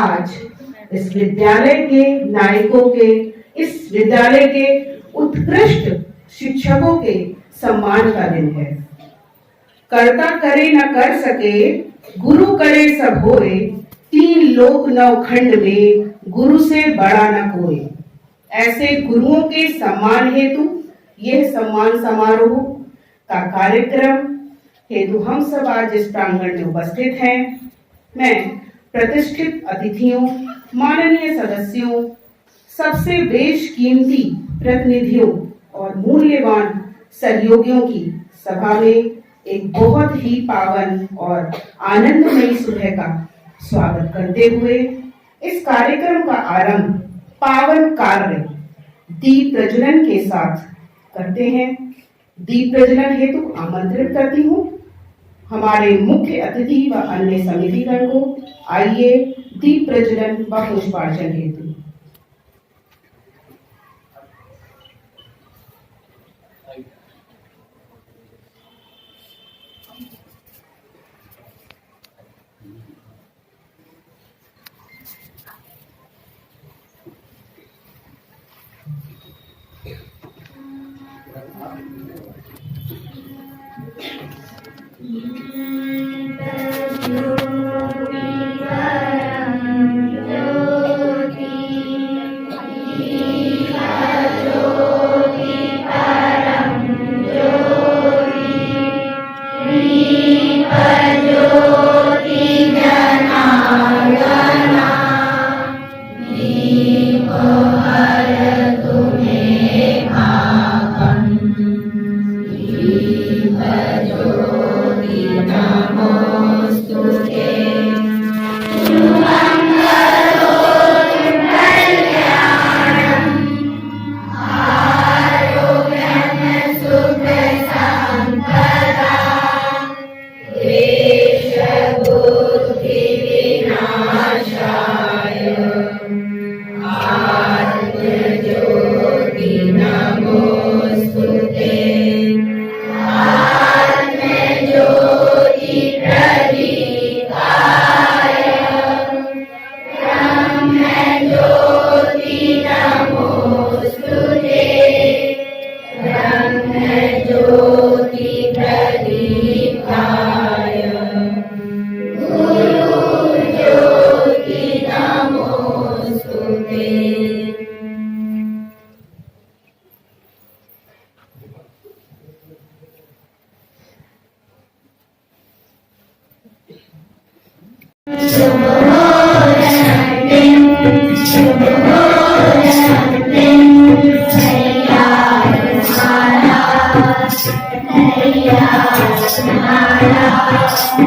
आज इस विद्यालय के नायकों के, इस विद्यालय के उत्कृष्ट शिक्षकों के सम्मान का दिन है। कर्ता करे न कर सके, गुरु करे सब होए, तीन लोक नवखंड में गुरु से बड़ा न कोई। ऐसे गुरुओं के सम्मान हेतु यह सम्मान समारोह का कार्यक्रम हेतु हम सब आज इस प्रांगण में उपस्थित हैं। मैं प्रतिष्ठित अतिथियों, माननीय सदस्यों, सबसे बेशकीमती प्रतिनिधियों और मूल्यवान सहयोगियों की सभा में एक बहुत ही पावन और आनंदमयी सुबह का स्वागत करते हुए इस कार्यक्रम का आरंभ पावन कार्य दीप प्रज्वलन के साथ करते हैं। दीप प्रज्वलन हेतु आमंत्रित करती हूँ हमारे मुख्य अतिथि व अन्य समितिगण को। आइए दीप प्रज्वलन व पुष्पार्चन हेतु। हे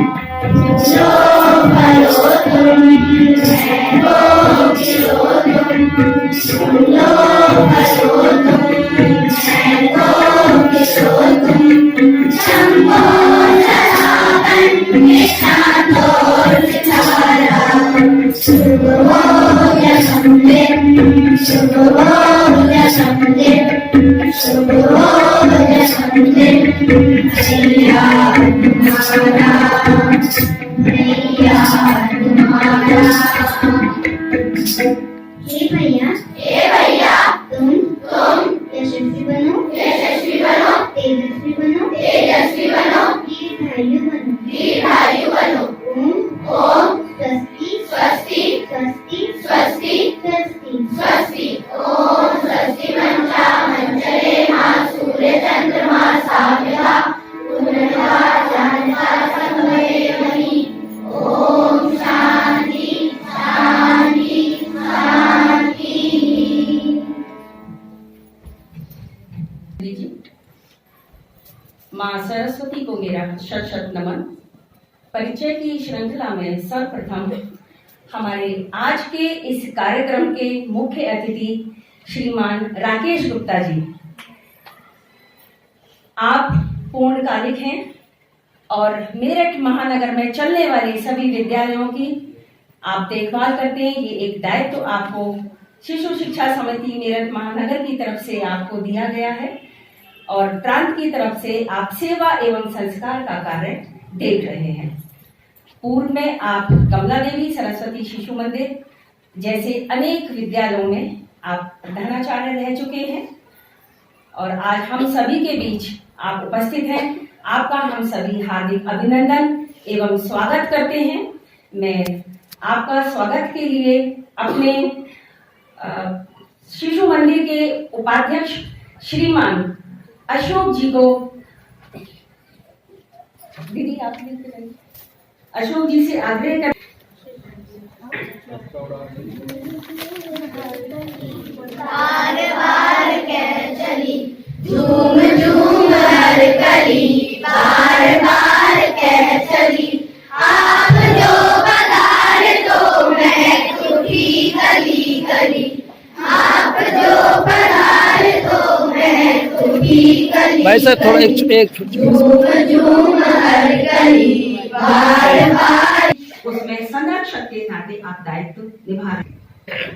भैया तुम यशस्वी बनो तेजस्वी बनो दीर्घायु बनो ओम स्वस्ति ओम स्वस्ति मंचले मां सूर्य चंद्रमा साम्यः पुनः जानता संवयमहि ओम शांति शांति शांति। माँ सरस्वती को मेरा शत शत नमन। परिचय की श्रृंखला में सर्वप्रथम हमारे आज के इस कार्यक्रम के मुख्य अतिथि श्रीमान राकेश गुप्ता जी। आप पूर्णकालिक हैं और मेरठ महानगर में चलने वाले सभी विद्यालयों की आप देखभाल करते हैं। ये एक दायित्व आपको शिशु शिक्षा समिति मेरठ महानगर की तरफ से आपको दिया गया है और प्रांत की तरफ से आप सेवा एवं संस्कार का कार्य देख रहे हैं। पूर्व में आप कमला देवी सरस्वती शिशु मंदिर जैसे अनेक विद्यालयों में आप प्रधानाचार्य रह चुके हैं और आज हम सभी के बीच आप उपस्थित हैं। आपका हम सभी हार्दिक अभिनंदन एवं स्वागत करते हैं। मैं आपका स्वागत के लिए अपने शिशु मंदिर के उपाध्यक्ष श्रीमान अशोक जी को, दीदी आप अशोक जी से आग्रह कर बार बार कह चली झूम झूम हर कली, बार बार कह चली आप जो पधारे तो महक उठी गली गली, आप जो पधारे तो महक उठी गली। भाई सर थोड़ा एक झूम झूम हर गली, बार बार उसमें संरक्षक के नाते आप दायित्व निभा रहे हैं।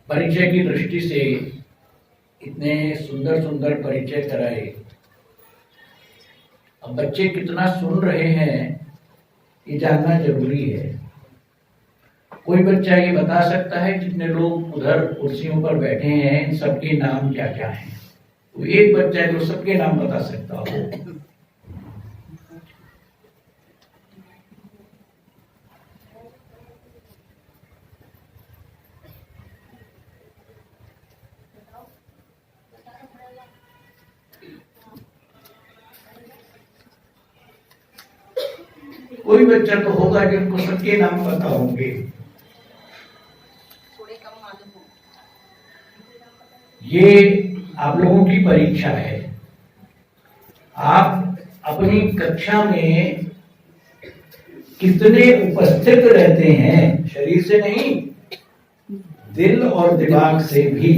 परिचय की दृष्टि से इतने सुंदर सुंदर परिचय कराए। अब बच्चे कितना सुन रहे हैं ये जानना जरूरी है। कोई बच्चा ये बता सकता है जितने लोग उधर कुर्सियों पर बैठे हैं इन सबके नाम क्या क्या हैं? तो एक बच्चा है जो सबके नाम बता सकता हो। कोई बच्चा तो होगा जिनको सबके नाम पता होंगे। ये आप लोगों की परीक्षा है। आप अपनी कक्षा में कितने उपस्थित रहते हैं, शरीर से नहीं दिल और दिमाग से भी,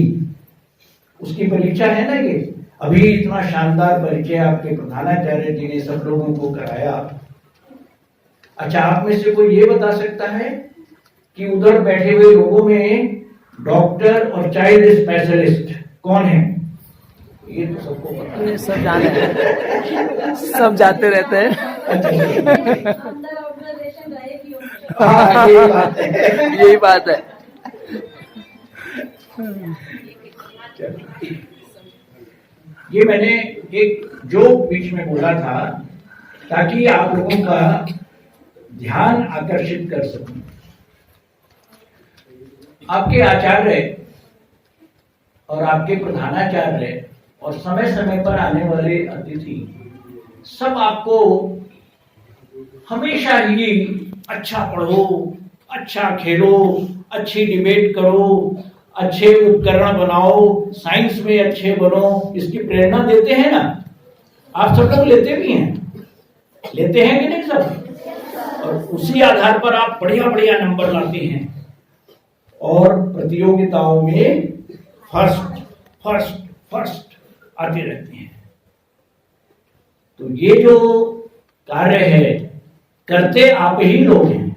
उसकी परीक्षा है ना ये। अभी इतना शानदार परिचय आपके प्रधानाचार्य जी ने सब लोगों को कराया। अच्छा, आप में से कोई ये बता सकता है कि उधर बैठे हुए लोगों में डॉक्टर और चाइल्ड स्पेशलिस्ट कौन है? ये तो सबको पता है। सब जाने हैं। सब जाते रहते हैं। हाँ, यही बात है। यही बात है। ये मैंने एक जोक बीच में बोला था ताकि आप लोगों का ध्यान आकर्षित कर सकूं। आपके आचार्य और आपके प्रधानाचार्य और समय समय पर आने वाले अतिथि सब आपको हमेशा ही अच्छा पढ़ो, अच्छा खेलो, अच्छी डिबेट करो, अच्छे उपकरण बनाओ, साइंस में अच्छे बनो, इसकी प्रेरणा देते हैं ना। आप सब लोग लेते भी हैं, लेते हैं कि नहीं सब? और उसी आधार पर आप बढ़िया बढ़िया नंबर लाते हैं और प्रतियोगिताओं में फर्स्ट फर्स्ट फर्स्ट आते रहते हैं। तो ये जो कार्य है करते आप ही लोग हैं।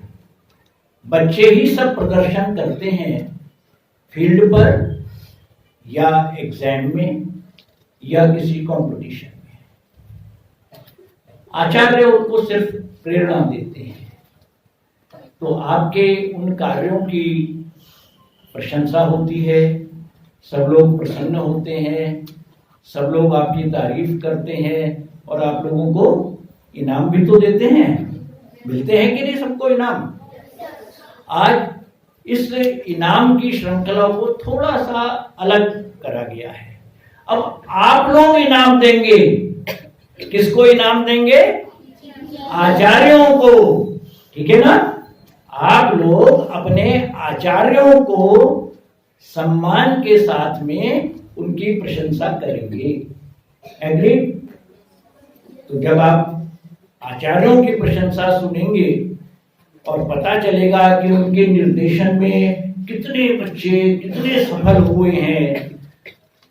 बच्चे ही सब प्रदर्शन करते हैं फील्ड पर या एग्जाम में या किसी कंपटीशन में। आचार्य उनको सिर्फ प्रेरणा देते हैं। तो आपके उन कार्यों की प्रशंसा होती है, सब लोग प्रसन्न होते हैं, सब लोग आपकी तारीफ करते हैं और आप लोगों को इनाम भी तो देते हैं। मिलते हैं कि नहीं सबको इनाम? आज इस इनाम की श्रृंखला को थोड़ा सा अलग करा गया है। अब आप लोग इनाम देंगे। किसको इनाम देंगे? आचार्यों को। ठीक है ना? आप लोग अपने आचार्यों को सम्मान के साथ में उनकी प्रशंसा करेंगे। एग्री? तो जब आप आचार्यों की प्रशंसा सुनेंगे और पता चलेगा कि उनके निर्देशन में कितने बच्चे कितने सफल हुए हैं,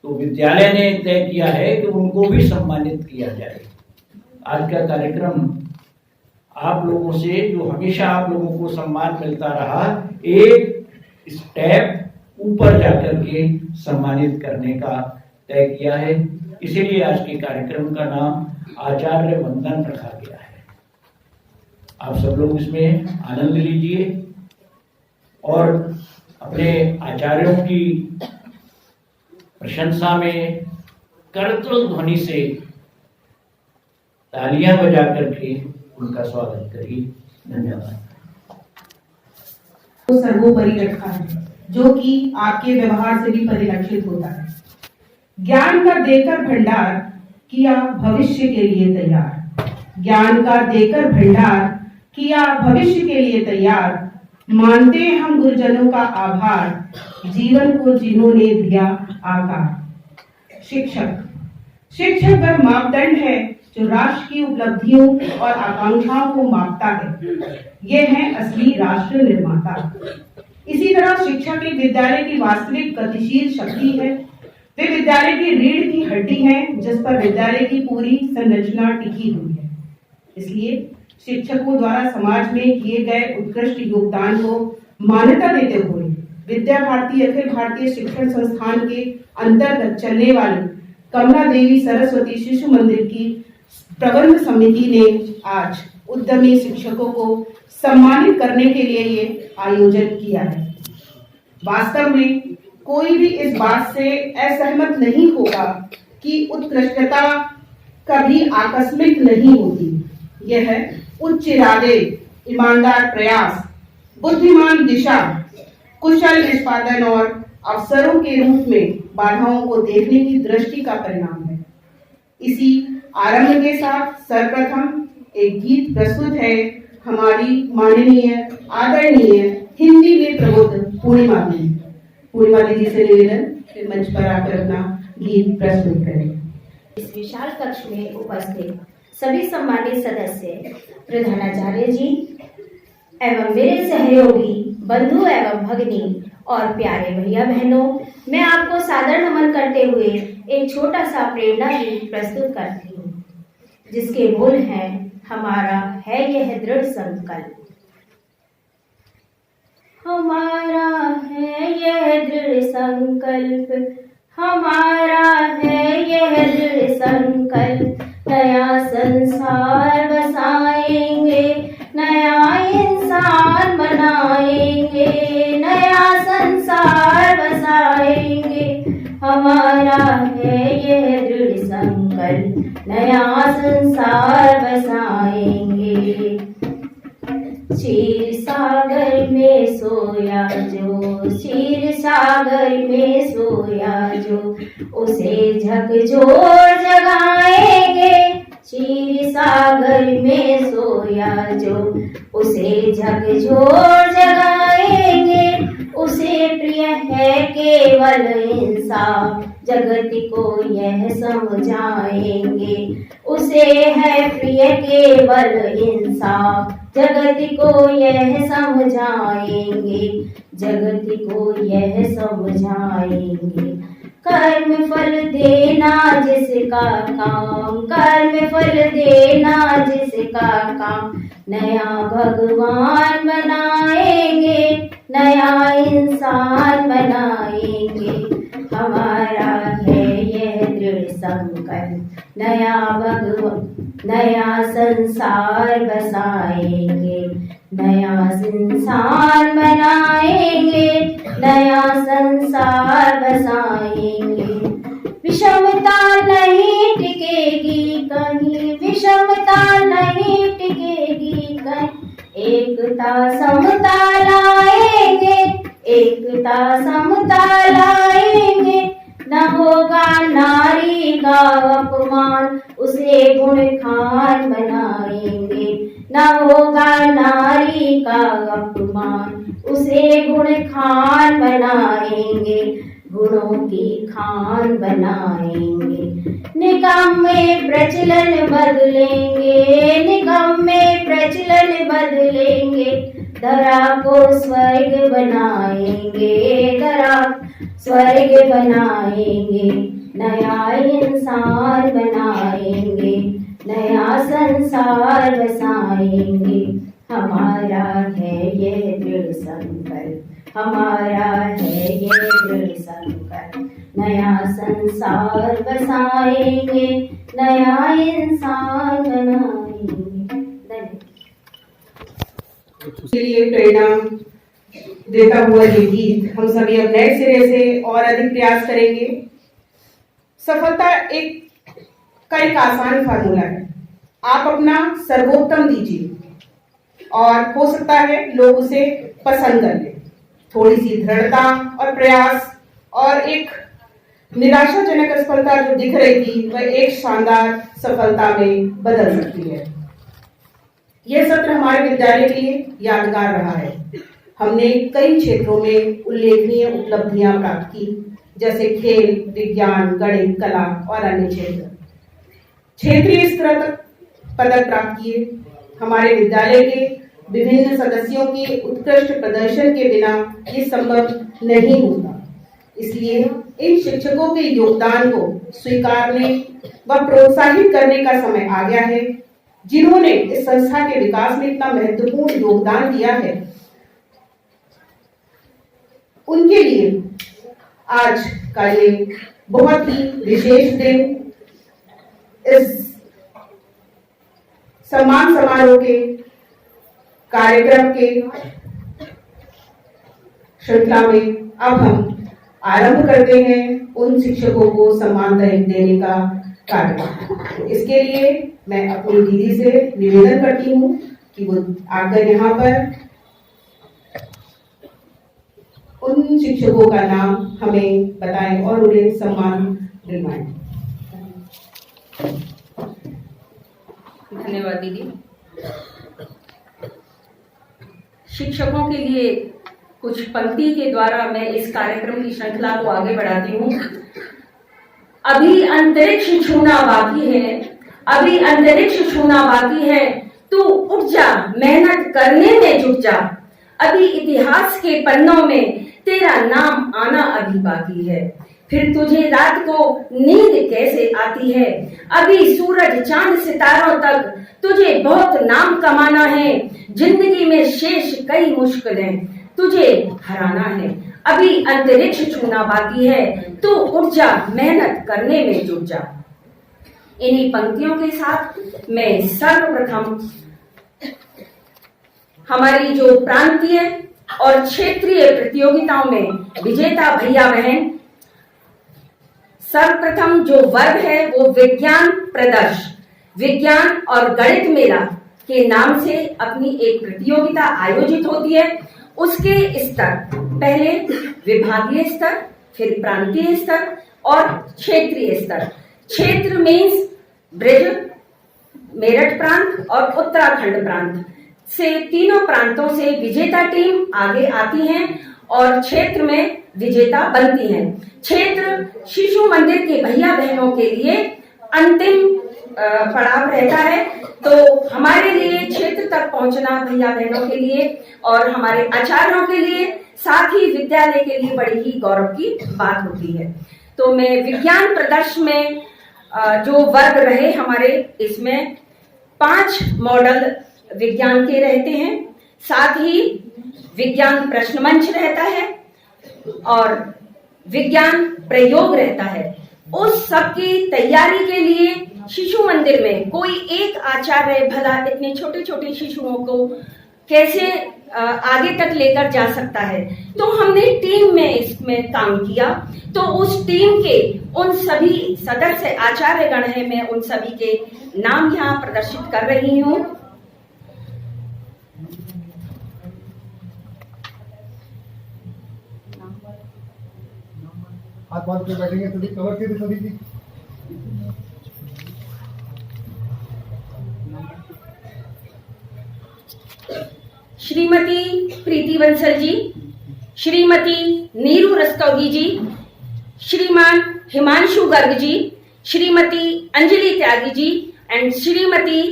तो विद्यालय ने तय किया है कि उनको भी सम्मानित किया जाए। आज का कार्यक्रम आप लोगों से, जो हमेशा आप लोगों को सम्मान मिलता रहा, एक स्टेप ऊपर जाकर के सम्मानित करने का तय किया है। इसीलिए आज के कार्यक्रम का नाम आचार्य वंदन रखा गया है। आप सब लोग इसमें आनंद लीजिए और अपने आचार्यों की प्रशंसा में करतल ध्वनि से तालियां बजा करके उनका स्वागत करिए। धन्यवाद। को सर्वोपरि रखा है, जो कि आपके व्यवहार से भी परिलक्षित होता है। ज्ञान का देकर भंडार किया भविष्य के लिए तैयार। ज्ञान का देकर भंडार किया भविष्य के लिए तैयार। मानते हैं हम गुरुजनों का आभार, जीवन को जिन्होंने दिया आकार। शिक्षक वह मापदंड है जो राष्ट्र की उपलब्धियों और आकांक्षाओं को मापता है। ये है असली राष्ट्र निर्माता। इसी तरह शिक्षक एक विद्यालय की वास्तविक गतिशील शक्ति है। वे विद्यालय की रीढ़ की हड्डी है, जिस पर विद्यालय की पूरी संरचना टिकी हुई है। इसलिए शिक्षकों द्वारा समाज में किए गए उत्कृष्ट योगदान को मान्यता देते हुए विद्या भारती अखिल भारतीय शिक्षण संस्थान के अंतर्गत चलने वाली कमला देवी सरस्वती शिशु मंदिर की प्रबंध समिति ने आज उद्यमी शिक्षकों को सम्मानित करने के लिए ये आयोजन किया है। वास्तव में कोई भी इस बात से असहमत नहीं होगा कि उत्कृष्टता कभी आकस्मिक नहीं होती। यह उच्च इरादे, ईमानदार प्रयास, बुद्धिमान दिशा, कुशल निष्पादन और अवसरों के रूप में बाधाओं को देखने की दृष्टि का परिणाम है। इसी आरंभ के साथ सर्वप्रथम एक गीत प्रस्तुत है हमारी माननीय आदरणीय हिंदी में प्रबुद्ध पूर्णिमा दीदी। पूर्णिमा दीदी से निवेदन कि मंच पर आकर अपना गीत प्रस्तुत करें। इस विशाल कक्ष में उपस्थित सभी सम्मानित सदस्य, प्रधानाचार्य जी एवं मेरे सहयोगी बंधु एवं भगिनी और प्यारे भैया बहनों, मैं आपको सादर नमन करते हुए एक छोटा सा प्रेरणा गीत प्रस्तुत करती हूँ, जिसके बोल हैं हमारा है यह दृढ़ संकल्प। हमारा है यह दृढ़ संकल्प, हमारा है यह दृढ़ संकल्प, नया संसार बसाएंगे, नया इंसान बनाएंगे, नया संसार बसाएंगे। हमारा है यह दृढ़ संकल्प, नया संसार बसाएंगे। क्षीर सागर में सोया जो, क्षीर सागर में सोया जो, उसे झकझोर जगाएंगे। क्षीर सागर में सोया जो, उसे झकझोर जगाएंगे, उसे प्रिय है केवल इंसाफ, जगत को यह समझाएंगे। उसे है प्रिय केवल इंसाफ, जगत को यह समझाएंगे, जगत को यह समझाएंगे। कर्म फल देना जिसका काम, कर्म फल देना जिसका काम, नया भगवान बनाएंगे, नया इंसान बनाएंगे। हमारा है यह दृढ़ संकल्प, नया भगवान, नया संसार बसाएंगे, नया इंसान बनाएंगे, नया संसार बसाएंगे। विषमता नहीं टिकेगी कहीं, विषमता नहीं टिकेगी कहीं, एकता समता लाएंगे, एकता समता लाएंगे। न होगा नारी का अपमान, उसे गुण खान बनाएंगे, न होगा नारी का अपमान, उसे गुण खान बनाएंगे, गुणों की खान बनाएंगे। निकम्मे प्रचलन बदलेंगे, निकम्मे प्रचलन बदलेंगे, धरा को स्वर्ग बनाएंगे, धरा स्वर्ग बनाएंगे, नया इंसान बनाएंगे, नया संसार बसाएंगे। हमारा है ये दृढ़ संकल्प, हमारा है ये दृढ़ संकल्प, नया संसार बसाएंगे, नया इंसान बनाएंगे। धन्यवाद। के लिए प्रेरणा देता हुआ ये गीत हम सभी अब नए सिरे से और अधिक प्रयास करेंगे। सफलता का एक आसान फार्मूला है, आप अपना सर्वोत्तम दीजिए और हो सकता है लोग उसे पसंद कर लें। थोड़ी सी दृढ़ता और प्रयास और एक निराशाजनक असफलता जो दिख रही थी वह एक शानदार सफलता में बदल सकती है। यह सत्र हमारे विद्यालय के लिए यादगार रहा है। हमने कई क्षेत्रों में उल्लेखनीय उपलब्धियां प्राप्त की, जैसे खेल, विज्ञान, गणित, कला और अन्य क्षेत्र। क्षेत्रीय स्तर तक पदक प्राप्त किए। हमारे विद्यालय के विभिन्न सदस्यों के उत्कृष्ट प्रदर्शन के बिना ये संभव नहीं होता। इसलिए इन शिक्षकों के योगदान को स्वीकारने व प्रोत्साहित करने का समय आ गया है, जिन्होंने इस संस्था के विकास में इतना महत्वपूर्ण योगदान दिया है। उनके लिए आज का ये बहुत ही विशेष दिन, इस सम्मान समारोह के कार्यक्रम के श्रृंखला में अब हम आरंभ करते हैं उन शिक्षकों को सम्मान देने का कार्यक्रम। इसके लिए मैं अपनी दीदी से निवेदन करती हूँ कि वो आकर यहाँ पर उन शिक्षकों का नाम हमें बताएं और उन्हें सम्मान दिलवाएं। धन्यवाद दीदी। शिक्षकों के लिए कुछ पंक्ति के द्वारा मैं इस कार्यक्रम की श्रृंखला को आगे बढ़ाती हूँ। अभी अंतरिक्ष छूना बाकी है, अभी अंतरिक्ष छूना बाकी है, तू उठ जा, मेहनत करने में जुट जा। अभी इतिहास के पन्नों में तेरा नाम आना अभी बाकी है। फिर तुझे रात को नींद कैसे आती है? अभी सूरज चांद सितारों तक तुझे बहुत नाम कमाना है। जिंदगी में शेष कई मुश्किलें तुझे हराना है। अभी अंतरिक्ष छूना बाकी है, तू उठ जा, मेहनत करने में जुट जा। इन्हीं पंक्तियों के साथ मैं सर्वप्रथम हमारी जो प्रांतीय और क्षेत्रीय प्रतियोगिताओं में विजेता भैया बहन, सर्वप्रथम जो वर्ग है वो विज्ञान प्रदर्श, विज्ञान और गणित मेला के नाम से अपनी एक प्रतियोगिता आयोजित होती है। उसके स्तर पहले विभागीय स्तर, फिर प्रांतीय स्तर और क्षेत्रीय स्तर। क्षेत्र मीन्स ब्रज, मेरठ प्रांत और उत्तराखंड प्रांत से तीनों प्रांतों से विजेता टीम आगे आती हैं और क्षेत्र में विजेता बनती हैं। क्षेत्र शिशु मंदिर के भैया बहनों के लिए अंतिम पड़ाव रहता है। तो हमारे लिए क्षेत्र तक पहुंचना भैया बहनों के लिए और हमारे आचार्यों के लिए, साथ ही विद्यालय के लिए बड़ी ही गौरव की बात होती है। तो मैं विज्ञान प्रदर्शन में जो वर्ग रहे हमारे, इसमें 5 मॉडल विज्ञान के रहते हैं, साथ ही विज्ञान प्रश्न मंच रहता है और विज्ञान प्रयोग रहता है। उस सब की तैयारी के लिए शिशु मंदिर में कोई एक आचार्य भला इतने छोटे छोटे शिशुओं को कैसे आगे तक लेकर जा सकता है। तो हमने टीम में इसमें काम किया। तो उस टीम के उन सभी सदस्य आचार्य गण हैं, मैं उन सभी के नाम यहाँ प्रदर्शित कर रही हूँ। हाथ बांध के बैठेंगे सभी, कवर के सभी की। श्रीमती प्रीति बंसल जी, श्रीमती नीरू रस्तोगी जी, श्रीमान हिमांशु गर्ग जी, श्रीमती अंजलि त्यागी जी एंड श्रीमती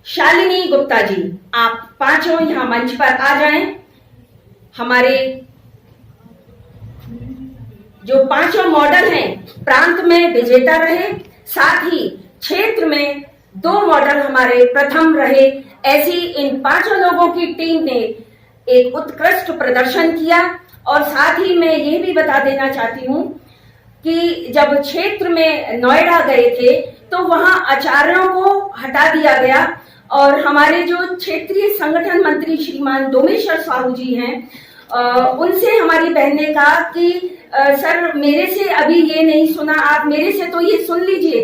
शालिनी गुप्ता जी, आप पांचों यहाँ मंच पर आ जाएं। हमारे जो पांचों मॉडल हैं प्रांत में विजेता रहे, साथ ही क्षेत्र में 2 मॉडल हमारे प्रथम रहे। ऐसी इन 5 लोगों की टीम ने एक उत्कृष्ट प्रदर्शन किया। और साथ ही मैं ये भी बता देना चाहती हूँ कि जब क्षेत्र में नोएडा गए थे तो वहां आचार्यों को हटा दिया गया और हमारे जो क्षेत्रीय संगठन मंत्री श्रीमान डोमेश्वर साहू जी हैं, उनसे हमारी बहन ने कहा कि सर मेरे से अभी ये नहीं सुना, आप मेरे से तो ये सुन लीजिए।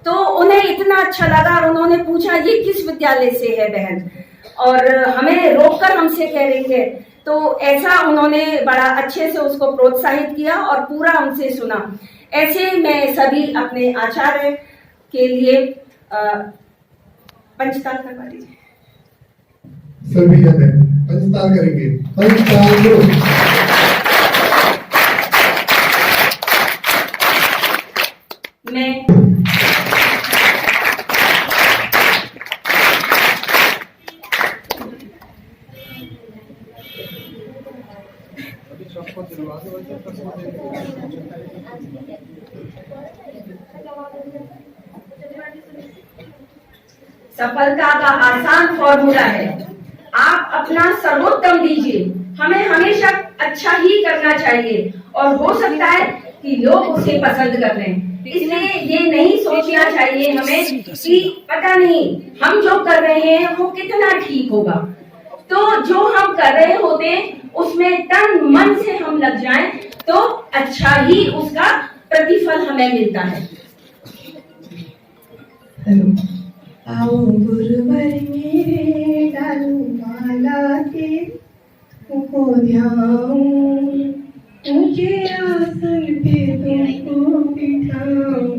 तो उन्हें इतना अच्छा लगा और उन्होंने पूछा ये किस विद्यालय से है बहन, और हमें रोककर हमसे कह रही है। तो ऐसा उन्होंने बड़ा अच्छे से उसको प्रोत्साहित किया और पूरा उनसे सुना। ऐसे मैं सभी अपने आचार्य के लिए पंचताल करवा दीजिए। सभी जन पंचताल करेंगे। पंचताल करो। मैं सफलता का आसान फॉर्मूला है, आप अपना सर्वोत्तम दीजिए। हमें हमेशा अच्छा ही करना चाहिए और हो सकता है कि लोग उसे पसंद कर लें। इसलिए ये नहीं सोचना चाहिए हमें कि पता नहीं हम जो कर रहे हैं वो कितना ठीक होगा। तो जो हम कर रहे होते हैं उसमें तन मन से हम लग जाएं तो अच्छा ही उसका प्रतिफल हमें मिलता है। आओ गुरुवर मेरे डालू माला के को ध्याऊं, मुझे आसन पे तुमको बिठाऊं।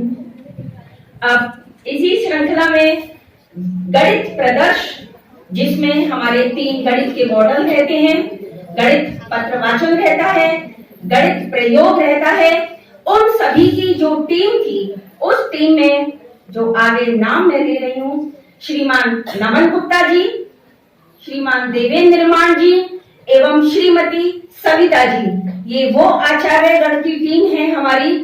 अब इसी श्रृंखला में गणित प्रदर्श, जिसमें हमारे 3 गणित के मॉडल रहते हैं, गणित पत्रवाचन रहता है, गणित प्रयोग रहता है। उन सभी की जो टीम थी, उस टीम में जो आगे नाम मैं ले रही हूँ, श्रीमान नमन गुप्ता जी, श्रीमान देवेंद्र निर्माण जी एवं श्रीमती सविता जी, ये वो आचार्य गण की टीम है हमारी।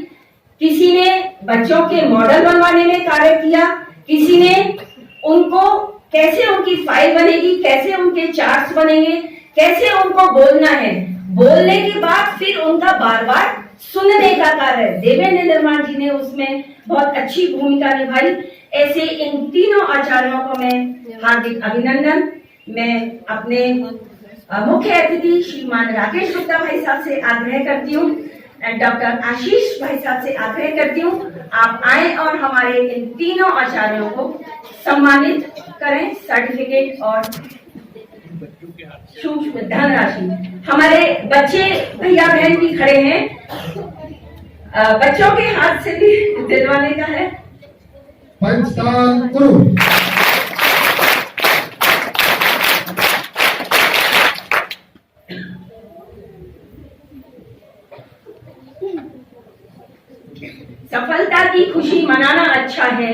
किसी ने बच्चों के मॉडल बनवाने में कार्य किया, किसी ने उनको कैसे उनकी फाइल बनेगी, कैसे उनके चार्ट्स बनेंगे, कैसे उनको बोलना है, बोलने के बाद फिर उनका बार बार सुनने का कार्य देवेंद्र निर्माण जी ने उसमें बहुत अच्छी भूमिका निभाई। ऐसे इन तीनों आचार्यों को मैं हार्दिक अभिनंदन। मैं अपने मुख्य अतिथि श्रीमान राकेश गुप्ता भाई साहब से आग्रह करती हूँ, डॉक्टर आशीष भाई साहब से आग्रह करती हूँ, आप आए और हमारे इन तीनों आचार्यों को सम्मानित करें सर्टिफिकेट और सूक्ष्म धनराशि। हमारे बच्चे भैया बहन भी खड़े हैं, बच्चों के हाथ से भी दिलवाने का है। पंचताल करो। सफलता की खुशी मनाना अच्छा है,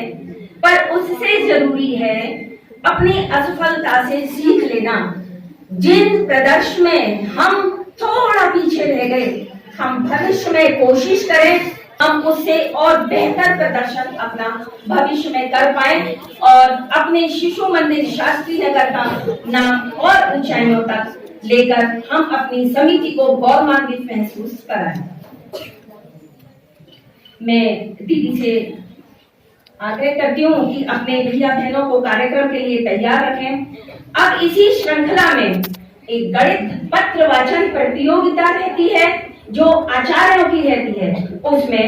पर उससे जरूरी है अपनी असफलता से सीख लेना। जिन प्रदर्शन में हम थोड़ा पीछे रह गए, हम भविष्य में कोशिश करें हम उससे और बेहतर प्रदर्शन अपना भविष्य में कर पाए और अपने शिशु मंदिर शास्त्री नगर का नाम और ऊंचाइयों तक लेकर हम अपनी समिति को गौरवान्वित महसूस कराएं। मैं दीदी से आग्रह करती हूँ कि अपने भैया बहनों को कार्यक्रम के लिए तैयार रखें। अब इसी श्रृंखला में एक गणित पत्र वाचन प्रतियोगिता रहती है जो आचार्यों की रहती है। उसमें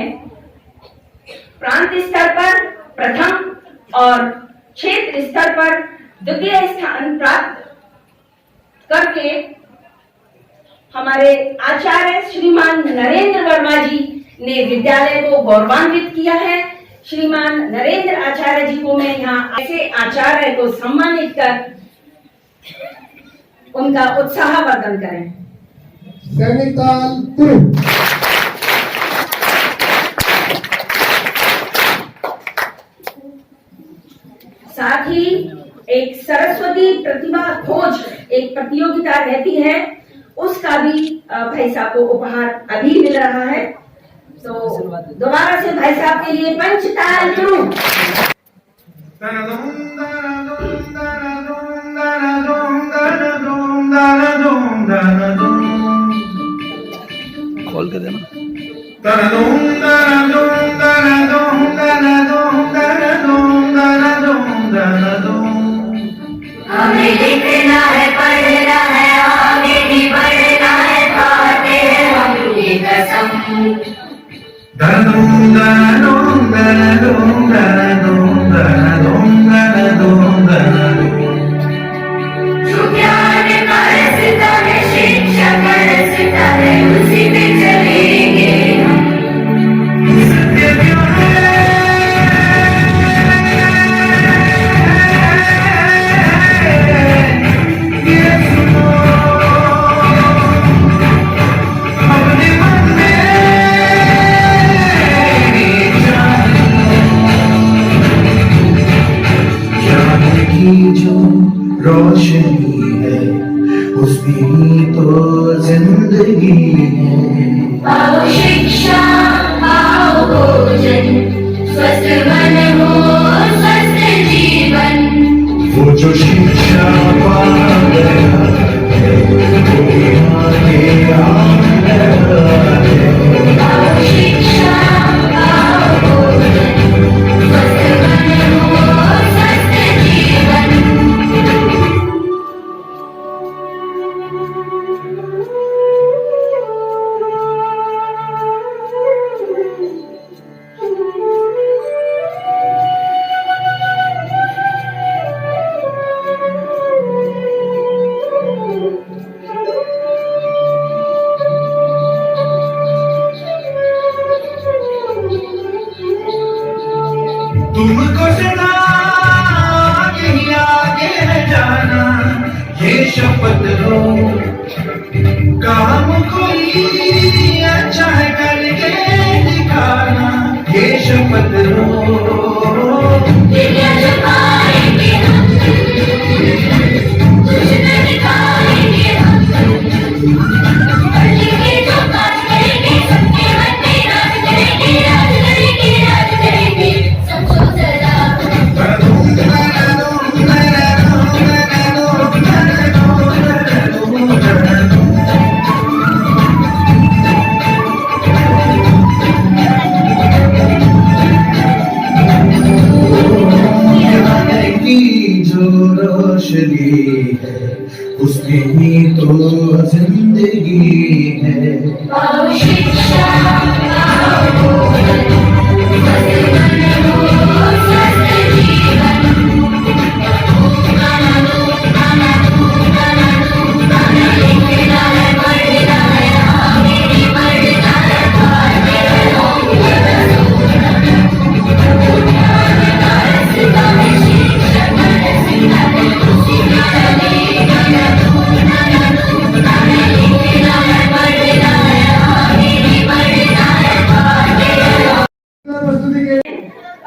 प्रांत स्तर पर प्रथम और क्षेत्र स्तर पर द्वितीय स्थान प्राप्त करके हमारे आचार्य श्रीमान नरेंद्र वर्मा जी ने विद्यालय को गौरवान्वित किया है। श्रीमान नरेंद्र आचार्य जी को मैं यहाँ ऐसे आचार्य को सम्मानित कर उनका उत्साहवर्धन करें। सैनिकताल गुरु। साथ ही एक सरस्वती प्रतिभा खोज एक प्रतियोगिता रहती है, उसका भी भाई साहब को उपहार अभी मिल रहा है। तो दोबारा से भाई साहब के लिए पंचताल गुरु। खोल के देना। हमें लिखना है, पढ़ना है, आगे भी बढ़ना है, खाते हैं हम ये कसम। जो ज्ञान का रास्ता है, शिक्षा का रास्ता है, उसी पे चलेंगे हम। जो रोशनी है उसकी तो जिंदगी है। पाओ शिक्षा, पाओ भोजन, स्वस्थ मन हो, स्वस्थ जीवन। वो जो शिक्षा पा गया है वो यहाँ के आ गया है। पाओ शिक्षा, पाओ भोजन, स्वस्थ मन हो, स्वस्थ जीवन। तुमको सदा यही आगे है जाना, ये शपथ लो। काम कोई अच्छा है करके दिखाना, ये शपथ लो। दुनिया जो पाएंगे हम, कुछ न दिखाएंगे हम। पढ़ेंगे जो काम करेंगे, सबके मन में राज करेंगे, राज करेंगे, राज करेंगे। सबको सदा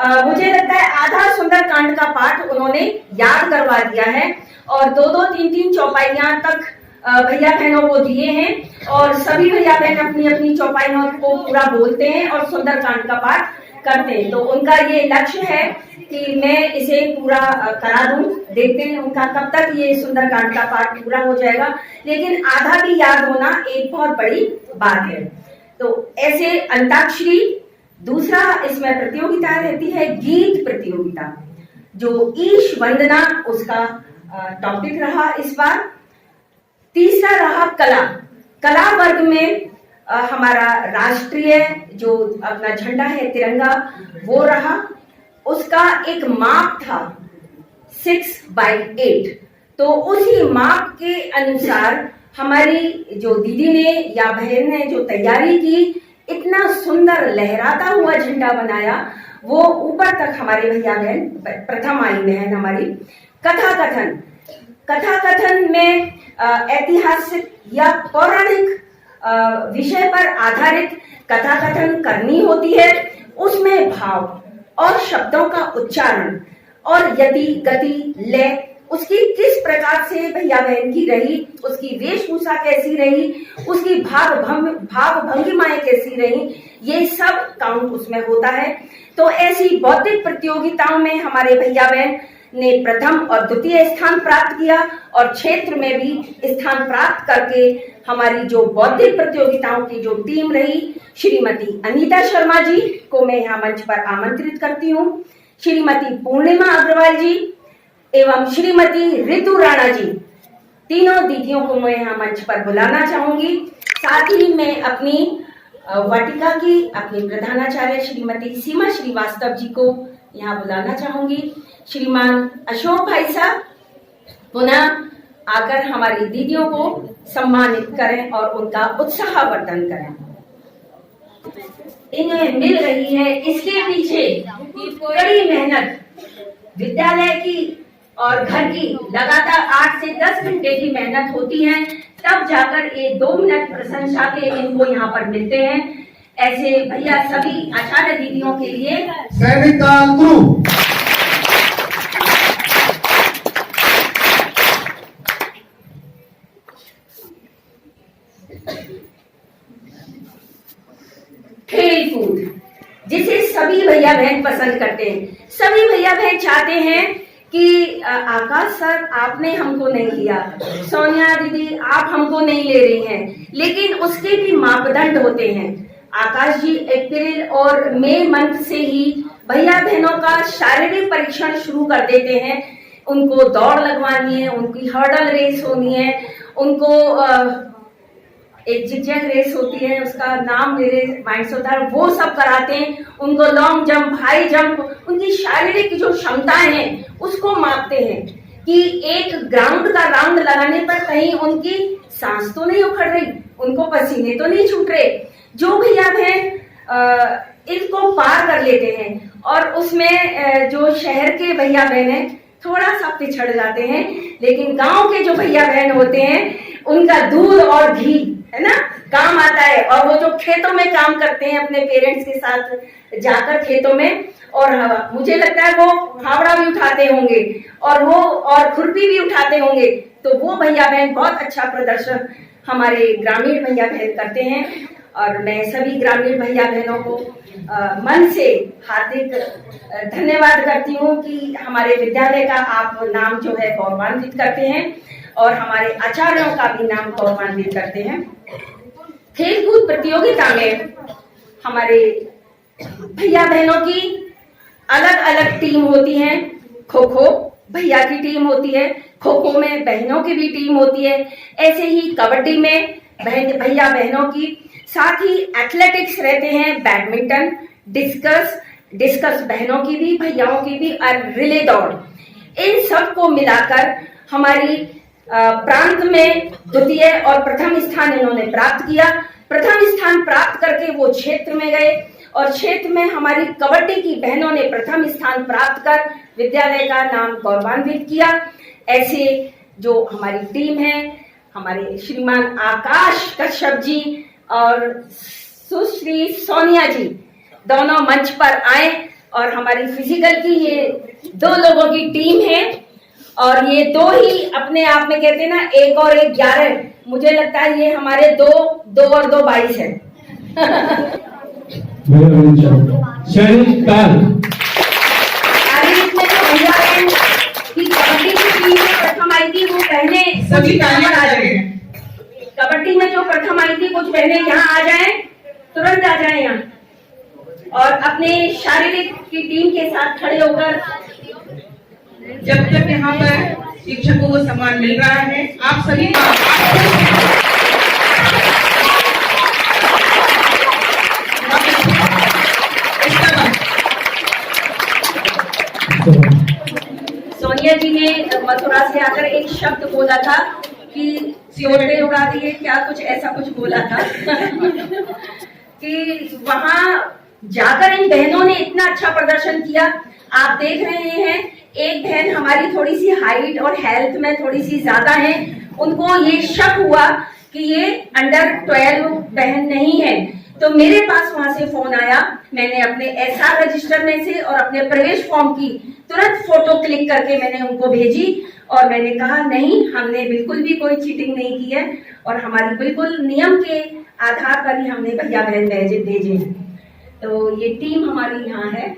मुझे लगता है आधा सुंदरकांड का पाठ उन्होंने याद करवा दिया है और 2-2, 3-3 चौपाइयां तक भैया बहनों को दिए हैं और सभी भैया बहन अपनी अपनी चौपाइयों को पूरा बोलते हैं और सुंदरकांड का पाठ करते हैं। तो उनका ये लक्ष्य है कि मैं इसे पूरा करा दूं। देखते हैं उनका कब तक ये सुंदरकांड का पाठ पूरा हो जाएगा, लेकिन आधा भी याद होना एक बहुत बड़ी बात है। तो ऐसे अंताक्षरी, दूसरा इसमें प्रतियोगिता रहती है गीत प्रतियोगिता, जो ईश वंदना उसका टॉपिक रहा इस बार। तीसरा रहा कला। कला वर्ग में हमारा राष्ट्रीय जो अपना झंडा है तिरंगा वो रहा, उसका एक माप था 6/8। तो उसी माप के अनुसार हमारी जो दीदी ने या बहन ने जो तैयारी की, इतना सुंदर लहराता हुआ झंडा बनाया, वो ऊपर तक हमारे भैया बहन प्रथम आई बहन हमारी। कथा कथन में ऐतिहासिक या पौराणिक विषय पर आधारित कथा कथन करनी होती है। उसमें भाव और शब्दों का उच्चारण और यति गति लय उसकी किस प्रकार से भैया बहन की रही, उसकी वेशभूषा कैसी रही, उसकी भाव भंगिमाएं कैसी रही, ये सब काउंट उसमें होता है। तो ऐसी बौद्धिक प्रतियोगिताओं में हमारे भैया बहन ने प्रथम और द्वितीय स्थान प्राप्त किया और क्षेत्र में भी स्थान प्राप्त करके हमारी जो बौद्धिक प्रतियोगिताओं की जो टीम रही, श्रीमती अनीता शर्मा जी को मैं यहाँ मंच पर आमंत्रित करती हूँ, श्रीमती पूर्णिमा अग्रवाल जी एवं श्रीमती ऋतु राणा जी, तीनों दीदियों को मैं यहाँ मंच पर बुलाना चाहूंगी। साथ ही मैं अपनी वाटिका की अपनी प्रधानाचार्य श्रीमती सीमा श्रीवास्तव जी को यहाँ बुलाना चाहूंगी। श्रीमान अशोक भाई साहब पुनः आकर हमारी दीदियों को सम्मानित करें और उनका उत्साहवर्धन करें। इन्हें मिल रही है इसके पीछे कड़ी मेहनत विद्यालय की और घर की, लगातार 8 से 10 घंटे की मेहनत होती है, तब जाकर ये 2 मिनट प्रशंसा के इनको यहाँ पर मिलते हैं। ऐसे भैया सभी आचार्य दीदियों के लिए सैनिकाल गुरु। खेल कूद जिसे सभी भैया बहन पसंद करते हैं। सभी भैया बहन चाहते हैं कि आकाश सर आपने हमको नहीं लिया, सोनिया दीदी आप हमको नहीं ले रही हैं, लेकिन उसके भी मापदंड होते हैं। आकाश जी अप्रैल और मई मंथ से ही भैया बहनों का शारीरिक परीक्षण शुरू कर देते हैं। उनको दौड़ लगवानी है, उनकी हर्डल रेस होनी है, उनको एक जिगजैग रेस होती है, उसका नाम मेरे माइंड से होता है, वो सब कराते हैं। उनको लॉन्ग जंप, हाई जंप, उनकी शारीरिक जो क्षमताएं हैं उसको मापते हैं कि एक ग्राउंड का राउंड लगाने पर कहीं उनकी सांस तो नहीं उखड़ रही, उनको पसीने तो नहीं छूट रहे। जो भैया बहन इनको पार कर लेते हैं और उसमें जो शहर के भैया बहन हैं थोड़ा सा पिछड़ जाते हैं, लेकिन गांव के जो भैया बहन होते हैं उनका दूध और घी है ना काम आता है। और वो जो खेतों में काम करते हैं अपने पेरेंट्स के साथ जाकर खेतों में, और मुझे लगता है वो फावड़ा भी उठाते होंगे और खुरपी भी उठाते होंगे, तो वो भैया बहन बहुत अच्छा प्रदर्शन हमारे ग्रामीण भैया बहन करते हैं। और मैं सभी ग्रामीण भैया बहनों को मन से हार्दिक धन्यवाद करती हूँ कि हमारे विद्यालय का आप नाम जो है गौरवान्वित करते हैं और हमारे आचार्यों का भी नाम गौरवान्वित करते हैं। खेलकूद प्रतियोगिता में हमारे भैया बहनों की अलग अलग टीम होती है। खो खो भैया की टीम होती है, खो खो में बहनों की भी टीम होती है, ऐसे ही कबड्डी में भैया बहनों की, साथ ही एथलेटिक्स रहते हैं, बैडमिंटन, डिस्कस बहनों की भी भैयाओं की भी, और रिले दौड़। इन सब को मिलाकर हमारी प्रांत में द्वितीय और प्रथम स्थान इन्होंने प्राप्त किया। प्रथम स्थान प्राप्त करके वो क्षेत्र में गए और क्षेत्र में हमारी कबड्डी की बहनों ने प्रथम स्थान प्राप्त कर विद्यालय का नाम गौरवान्वित किया। ऐसे जो हमारी टीम है, हमारे श्रीमान आकाश कश्यप जी और सुश्री सोनिया जी दोनों मंच पर आए और हमारी फिजिकल की ये 2 लोगों की टीम है और ये 2 ही अपने आप में कहते हैं ना 1 और 1 11। मुझे लगता है ये हमारे 2 और 2 22 है। की कबड्डी की टीम में प्रथम आई थी, वो पहले सभी तालियां आ रहे हैं। कबड्डी में जो प्रथम आई थी, कुछ बहने यहाँ आ जाएं, तुरंत आ जाएं यहाँ और अपने शारीरिक की टीम के साथ खड़े होकर जब तक यहाँ पर शिक्षकों को सम्मान मिल रहा है, आप सभी का सोनिया जी ने मथुरा से आकर एक शब्द बोला था कि सियोटे उड़ा दिए, क्या कुछ ऐसा कुछ बोला था कि वहां जाकर इन बहनों ने इतना अच्छा प्रदर्शन किया। आप देख रहे हैं एक बहन हमारी थोड़ी सी हाइट और हेल्थ में थोड़ी सी ज्यादा है, उनको ये शक हुआ कि ये अंडर 12 बहन नहीं है, तो मेरे पास वहां से फोन आया। मैंने अपने एसआर रजिस्टर में से और अपने प्रवेश फॉर्म की तुरंत फोटो क्लिक करके मैंने उनको भेजी और मैंने कहा नहीं, हमने बिल्कुल भी कोई चीटिंग नहीं की है और हमारी बिल्कुल नियम के आधार पर ही हमने भैया बहन भेजे हैं। तो ये टीम हमारी यहाँ है।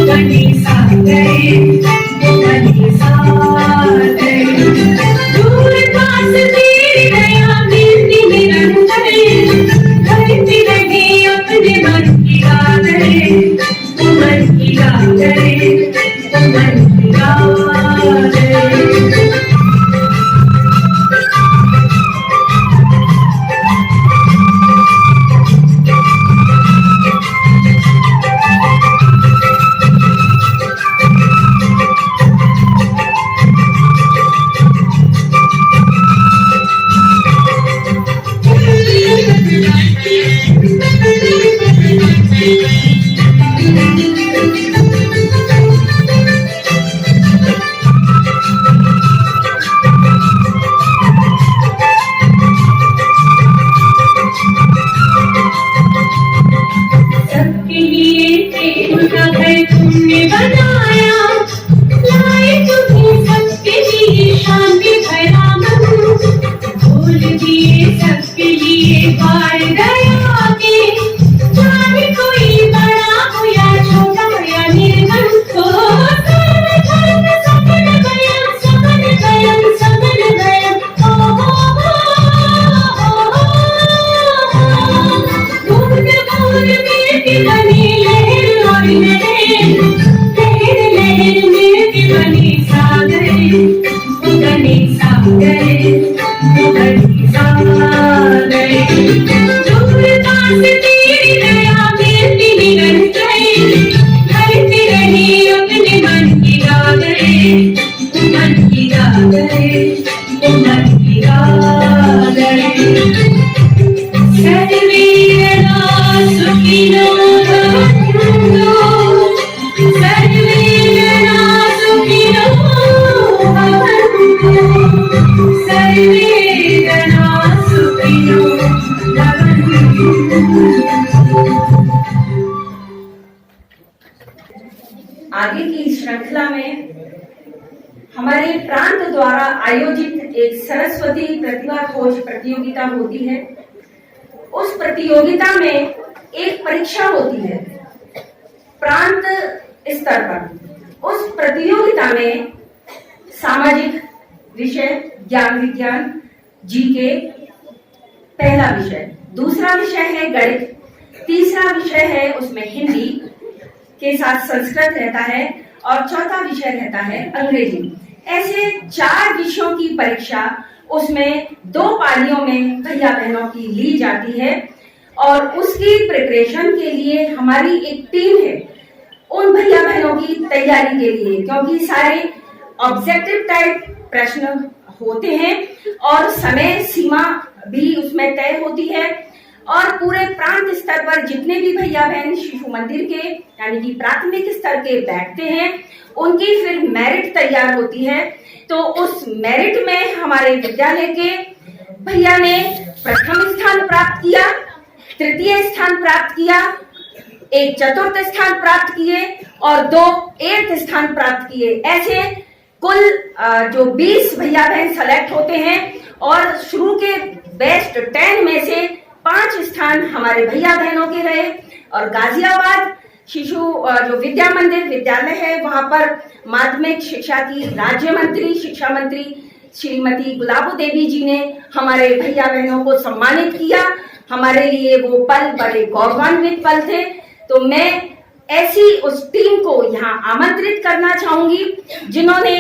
बनी सागर गए दूर पास तेरी दया मिलती मिलन गए करते रहे अपने मन की रागें मन की रागें मन की रागें सर्वे जना सुखिनो भवन्तु सर्वे जना सुखिनो भवन्तु सर्वे जना सुखिनो भवन्तु। आगे की श्रृंखला में हमारे प्रांत द्वारा आयोजित एक सरस्वती प्रतिभा खोज प्रतियोगिता होती है। उस प्रतियोगिता में एक परीक्षा होती है प्रांत स्तर पर। उस प्रतियोगिता में सामाजिक विषय, ज्ञान विज्ञान, जीके पहला विषय, दूसरा विषय है गणित, तीसरा विषय है उसमें हिंदी के साथ संस्कृत रहता है और चौथा विषय रहता है अंग्रेजी। ऐसे 4 विषयों की परीक्षा उसमें 2 पालियों में भैया बहनों की ली जाती है और उसकी प्रिपरेशन के लिए हमारी एक टीम है उन भैया बहनों की तैयारी के लिए, क्योंकि सारे ऑब्जेक्टिव टाइप प्रश्न होते हैं और समय सीमा भी उसमें तय होती है और पूरे प्रांत स्तर पर जितने भी भैया बहन शिशु मंदिर के यानी कि प्राथमिक स्तर के बैठते हैं उनकी फिर मेरिट तैयार होती है। तो उस मेरिट में हमारे विद्यालय के भैया ने प्रथम स्थान प्राप्त किया, तृतीय स्थान प्राप्त किया, एक चतुर्थ स्थान प्राप्त किए और 2 8th स्थान प्राप्त किए। ऐसे कुल जो 20 भैया बहन सेलेक्ट होते हैं और शुरू के बेस्ट 10 में से 5 स्थान हमारे भैया बहनों के रहे। और गाजियाबाद शिशु जो विद्या मंदिर विद्यालय है वहां पर माध्यमिक शिक्षा की राज्य मंत्री शिक्षा मंत्री श्रीमती गुलाबो देवी जी ने हमारे भैया बहनों को सम्मानित किया। हमारे लिए वो पल बड़े गौरवान्वित पल थे। तो मैं ऐसी उस टीम को यहाँ आमंत्रित करना चाहूंगी जिन्होंने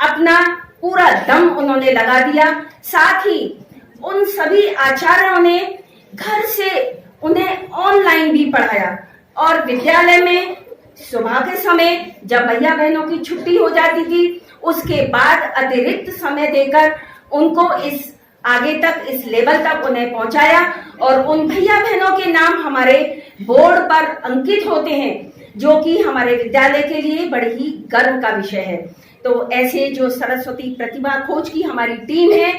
अपना पूरा दम उन्होंने लगा दिया। साथ ही उन सभी आचार्यों ने घर से उन्हें ऑनलाइन भी पढ़ाया और विद्यालय में सुबह के समय जब भैया बहनों की छुट्टी हो जाती थी उसके बाद अतिरिक्त समय देकर उनको इस आगे तक इस लेवल तक उन्हें पहुंचाया और उन भैया बहनों के नाम हमारे बोर्ड पर अंकित होते हैं जो कि हमारे विद्यालय के लिए बड़ी ही गर्व का विषय है। तो ऐसे जो सरस्वती प्रतिभा खोज की हमारी टीम है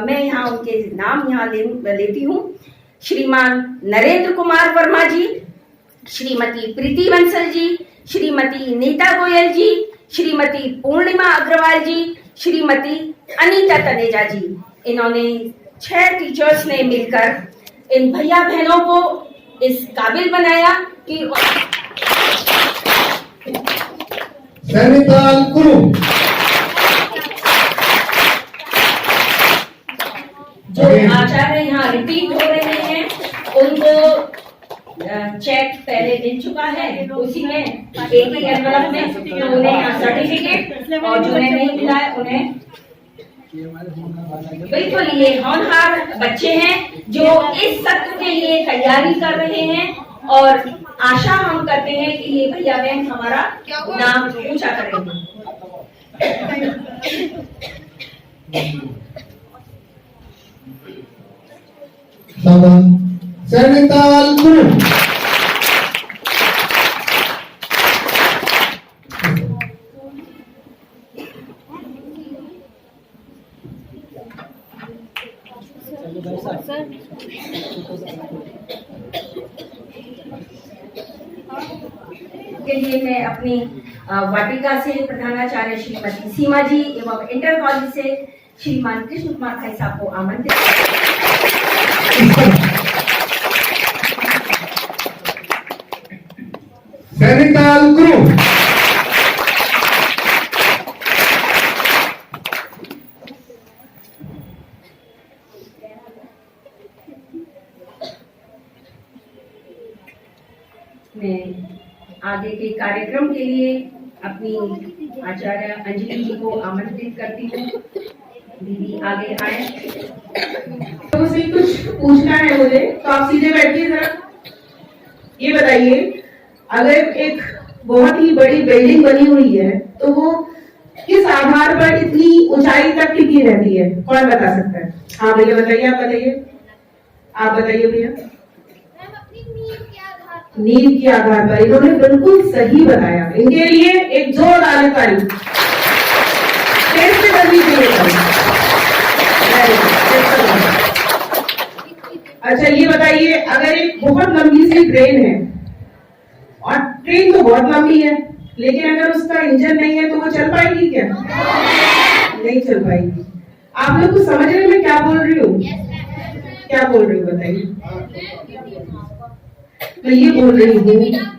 मैं यहाँ उनके नाम यहाँ लेती हूँ। श्रीमान नरेंद्र कुमार वर्मा जी, श्रीमती प्रीति बंसल जी, श्रीमती नीता गोयल जी, श्रीमती पूर्णिमा अग्रवाल जी, श्रीमती अनीता तनेजा जी। इन्होंने 6 टीचर्स ने मिलकर इन भैया बहनों को इस काबिल बनाया कि सैनिताल गुरु जो आचार्य यहाँ रिपीट हो रहे हैं उनको चेक पहले मिल चुका है उसी में एक ही एनवलप में, तो उन्हें सर्टिफिकेट और जिन्हें नहीं मिला है उन्हें बिल्कुल ये होनहार बच्चे हैं जो इस सत्र के लिए तैयारी कर रहे हैं और आशा हम करते हैं कि ये भैया बहन हमारा नाम ऊंचा करेंगे। सैनिताल गुरु के लिए मैं अपनी वाटिका से प्रधानाचार्य श्रीमती सीमा जी एवं इंटर कॉलेज से श्रीमान कृष्ण कुमार भाई साहब को आमंत्रित सैनिताल गुरु मैं आगे के कार्यक्रम के लिए अपनी आचार्य अंजलि जी को आमंत्रित करती हूँ। दीदी आगे आए। तो उसे कुछ पूछना है मुझे, तो आप सीधे बैठिए जरा। ये बताइए, अगर एक बहुत ही बड़ी बिल्डिंग बनी हुई है तो वो किस आधार पर इतनी ऊंचाई तक टिकी रहती है? कौन बता सकता है? हाँ भैया बताइए, आप बताइए, आप बताइए भैया। नींव के आधार पर। इन्होंने बिल्कुल सही बताया। इनके लिए एक जोरदार ताली कैसे करनी चाहिए। अच्छा ये बताइए, अगर एक बहुत लंबी सी ट्रेन है, और ट्रेन तो बहुत लंबी है, लेकिन अगर उसका इंजन नहीं है तो वो चल पाएगी क्या? नहीं चल पाएगी। आप लोग को समझ रहे मैं क्या बोल रही हूँ? क्या बोल रही हूँ बताइए। मैं ये बोल रही हूँ,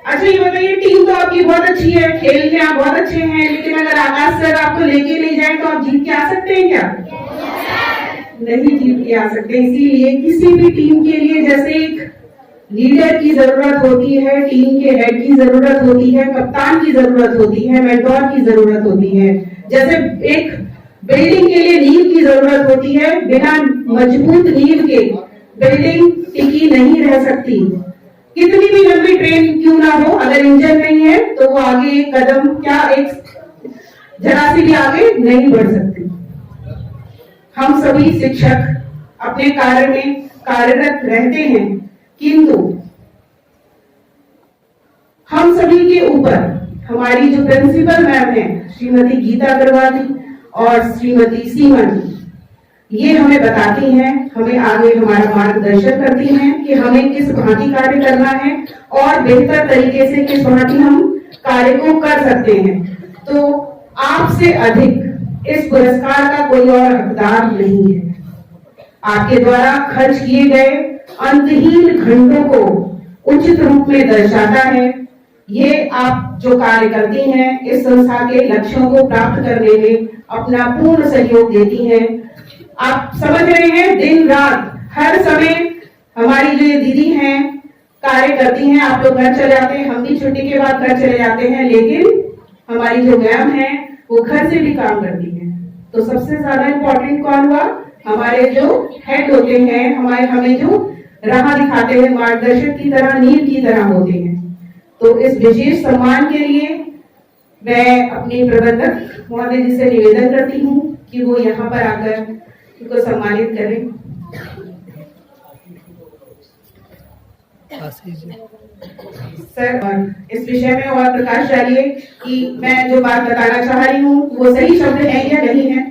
अच्छा ये बताइए, टीम तो आपकी बहुत अच्छी है, खेल में आप बहुत अच्छे हैं, लेकिन अगर आकाश सर आपको लेके नहीं जाए तो आप जीत के आ सकते हैं क्या? नहीं जीत के आ सकते। इसीलिए किसी भी टीम के लिए जैसे एक लीडर की जरूरत होती है, टीम के हेड की जरूरत होती है, कप्तान की जरूरत होती है, मेंटोर की जरूरत होती है, जैसे एक बिल्डिंग के लिए नींव की जरूरत होती है, बिना मजबूत नींव के बिल्डिंग टिकी नहीं रह सकती। कितनी भी लंबी ट्रेन क्यों ना हो, अगर इंजन नहीं है तो वो आगे एक कदम क्या, एक जरा सी भी आगे नहीं बढ़ सकती। हम सभी शिक्षक अपने कार्य में कार्यरत रहते हैं, किंतु हम सभी के ऊपर हमारी जो प्रिंसिपल मैम है श्रीमती गीता अग्रवाल और श्रीमती सीमा जी, ये हमें बताती हैं, हमें आगे हमारा मार्गदर्शन करती हैं कि हमें किस भांति कार्य करना है और बेहतर तरीके से किस भांति हम कार्य को कर सकते हैं। तो आपसे अधिक इस पुरस्कार का कोई और हकदार नहीं है। आपके द्वारा खर्च किए गए अंतहीन घंटों को उचित रूप में दर्शाता है। ये आप जो कार्य करती हैं, इस संस्था के लक्ष्यों को प्राप्त करने में अपना पूर्ण सहयोग देती हैं। आप समझ रहे हैं, दिन रात हर समय हमारी जो ये दीदी हैं कार्य करती हैं। आप लोग घर चले जाते हैं, हम भी छुट्टी के बाद घर चले जाते हैं, लेकिन हमारी जो मैम है वो घर से भी काम करती है। तो सबसे ज्यादा इम्पोर्टेंट कौन हुआ? हमारे जो हेड होते हैं, हमें जो राह दिखाते हैं, मार्गदर्शक की तरह, नींव की तरह होते हैं। तो इस विशेष सम्मान के लिए मैं अपनी प्रबंधक महोदय जी से निवेदन करती हूँ कि वो यहाँ पर आकर इनको सम्मानित करें। सर, और इस विषय में और प्रकाश डालिए कि मैं जो बात बताना चाह रही हूँ वो सही शब्द है या नहीं है,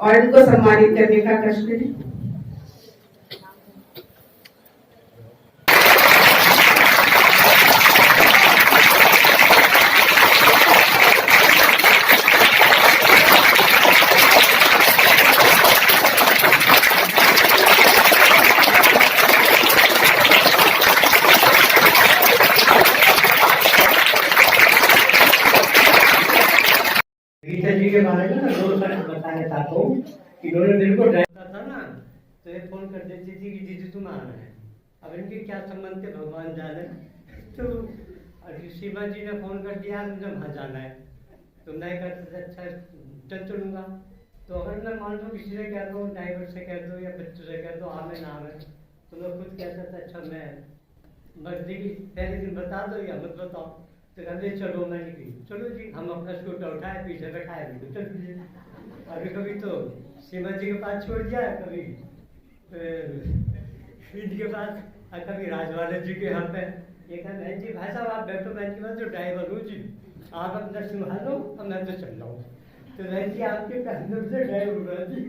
और इनको सम्मानित करने का कष्ट करें। गीता जी के बारे में ना दो शब्द बताना चाहता हूँ कि दोनों दिन को ड्राइव था ना, तो ये फोन कर देती थी कि दीदी तुम आना है। अब इनके क्या संबंध थे भगवान जाने। तो सीमा जी ने फोन कर दिया मुझे वहाँ जाना है, तो मैं कहता अच्छा चल चलूँगा। तो अगर मैं मान लो किसी से कह दो, ड्राइवर से कह दो या बच्चों से कह दो आवे ना आवे, तो मैं खुद कहता था अच्छा मैं मर्जी की पहले दिन बता दो या मत बताओ। तो कहते चलो, मैं निकली, चलो जी। हम अपना स्कूटर उठाए, पीछे बैठाए, बिल्कुल चल दिए। अभी कभी तो सीमा जी के पास छोड़ दिया, कभी इनके पास, कभी राजवाले जी के यहाँ पे। ये कहना है जी भाई साहब आप बैठो, मैं जो ड्राइवर हूँ जी, आप अपना संभालो और मैं तो चल रहा हूँ। तो मैं जी आपके कहने से ड्राइवर जी।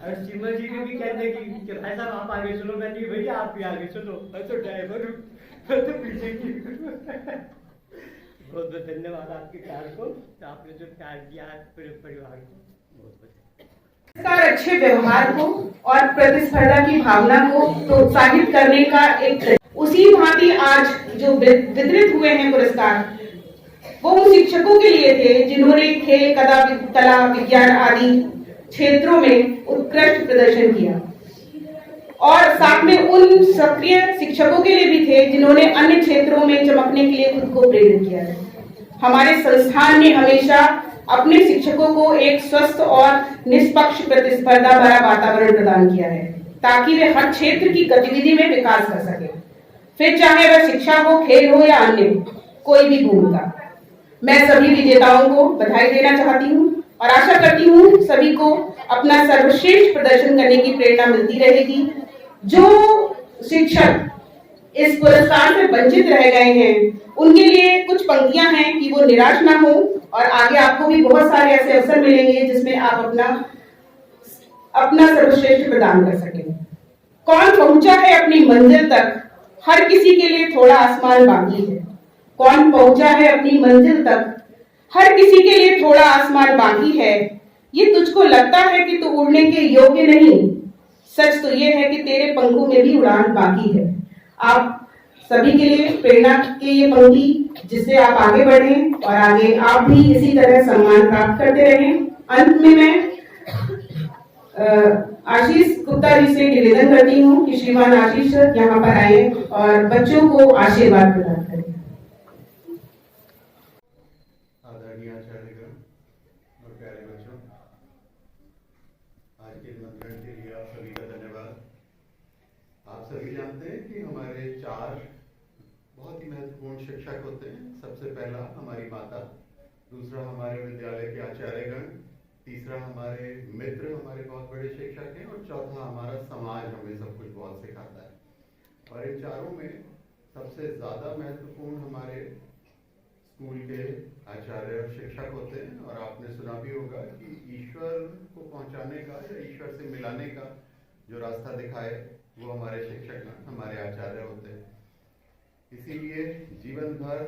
और सीमा जी ने भी कहते कि भाई साहब आप आगे चलो, मैं नहीं भैया आप भी आगे चलो, मैं तो ड्राइवर हूँ, मैं तो पीछे की। बहुत बहुत धन्यवाद आपके कार्य को, तो आपने जो प्यार दिया है पूरे परिवार को, बहुत बहुत। अच्छे व्यवहार को और प्रतिस्पर्धा की भावना को प्रोत्साहित करने का एक, उसी भांति आज जो वितरित हुए हैं पुरस्कार, वो उन शिक्षकों के लिए थे जिन्होंने खेल, कला, विज्ञान आदि क्षेत्रों में उत्कृष्ट प्रदर्शन किया, और साथ में उन सक्रिय शिक्षकों के लिए भी थे जिन्होंने अन्य क्षेत्रों में चमकने के लिए खुद को प्रेरित किया है। हमारे संस्थान ने हमेशा अपने शिक्षकों को एक स्वस्थ और निष्पक्ष प्रतिस्पर्धा भरा वातावरण प्रदान किया है ताकि वे हर क्षेत्र की गतिविधि में विकास कर सके, फिर चाहे वह शिक्षा हो, खेल हो या अन्य कोई भी भूमिका। मैं सभी विजेताओं को बधाई देना चाहती हूँ और आशा करती हूँ सभी को अपना सर्वश्रेष्ठ प्रदर्शन करने की प्रेरणा मिलती रहेगी। जो शिक्षक इस पुरस्कार से वंचित रह गए हैं उनके लिए कुछ पंक्तियां हैं कि वो निराश ना हो और आगे आपको भी बहुत सारे ऐसे अवसर मिलेंगे जिसमें आप अपना सर्वश्रेष्ठ प्रदान कर सकें। कौन पहुंचा है अपनी मंजिल तक, हर किसी के लिए थोड़ा आसमान बाकी है। कौन पहुंचा है अपनी मंजिल तक, हर किसी के लिए थोड़ा आसमान बाकी है। ये तुझको लगता है कि तू उड़ने के योग्य नहीं, सच तो ये है कि तेरे पंखों में भी उड़ान बाकी है। आप सभी के लिए प्रेरणा की ये पंक्ति जिससे आप आगे बढ़ें और आगे आप भी इसी तरह सम्मान प्राप्त करते रहें। अंत में मैं आशीष गुप्ता जी से निवेदन करती हूँ कि श्रीमान आशीष यहाँ पर आए और बच्चों को आशीर्वाद प्रदान करें। आदरणीय आचार्यगण और प्यारे बच्चों, आज के निमंत्रण के लिए आप सभी का धन्यवाद। आप सभी जानते हैं कि हमारे 4 बहुत ही महत्वपूर्ण शिक्षक होते हैं। सबसे पहला हमारी माता, दूसरा हमारे विद्यालय के आचार्यगण, तीसरा हमारे मित्र, हमारे बहुत बड़े शिक्षक हैं, और चौथा हमारा समाज हमें सब कुछ बहुत सिखाता है। और इन चारों में सबसे ज़्यादा महत्वपूर्ण हमारे स्कूल के आचार्य और शिक्षक होते हैं। और आपने सुना भी होगा कि ईश्वर को पहुंचाने का या ईश्वर से मिलाने का जो रास्ता दिखाए वो हमारे शिक्षक, हमारे आचार्य होते हैं। इसीलिए जीवन भर